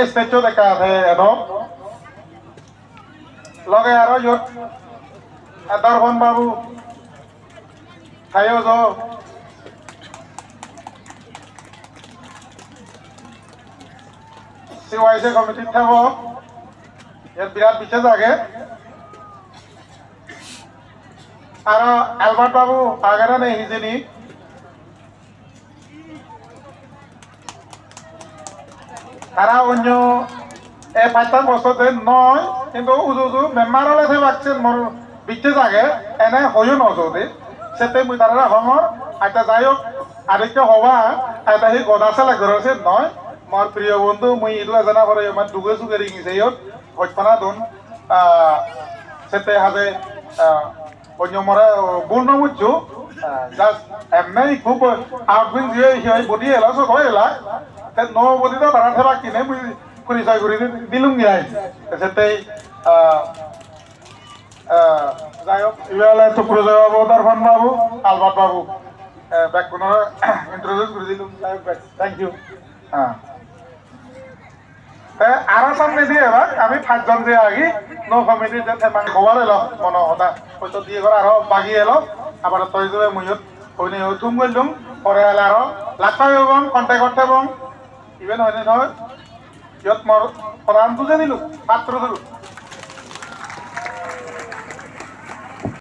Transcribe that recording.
স্টেজও দেখা আছে এদম লগে আৰু ইয়ত দৰ্শন বাবু ঠাইও যাও CYC কমিটিত থাকব ইয়াত বিৰাট বিশেষ আগে আৰু এলবাৰ্ট বাবু আগেৰে নেই হিজেনি তারা অন্য এই ৫ বছর যে নয় কিন্তু উজু মেম্বারলে সে বাকছেন মোর বিচ্ছে জাগে এনে হইও নজদি সেতে মুই তারা হমর আইতা যাই হোক আরেকটা হওয়া আইতা সেই গদাছে লাগছে নয় মোর প্রিয় বন্ধু মুই ইদু এজনা করে মানে দুগে সুগে রিঙিছে ইয়ত হজপানা দন সেতে হাজে অন্য মরে বুল নমুচ্ছু জাস্ট এমনি খুব আউটগোয়িং দিয়ে হিয়াই বডি এলা সব হয় এলা নবদি তো তারা থেবা কিনে মুই পরিচয় করে দিলুম গিয়াই সেতে যাই হোক ইবেলা সুপ্রজয় বাবু দর্পণ বাবু আলবার্ট বাবু ব্যাক পুনর ইন্ট্রোডিউস করে দিলুম যাই হোক থ্যাংক ইউ আর সামনে দিয়ে এবার আমি 5 জন যে আগি নো কমিটি যে থেমাং খবর এলো মন হতা হয়তো দিয়ে করে আরো বাগি এলো আবার তৈ যে মুইত হইনি হইতুম গইলুম পরে আলে আরো লাগাই এবং কন্টাক্ট করতে এবং ইভেন হয়নি নহয় ইয়ত মোর প্রধান বুঝে দিলু পাত্র দিলু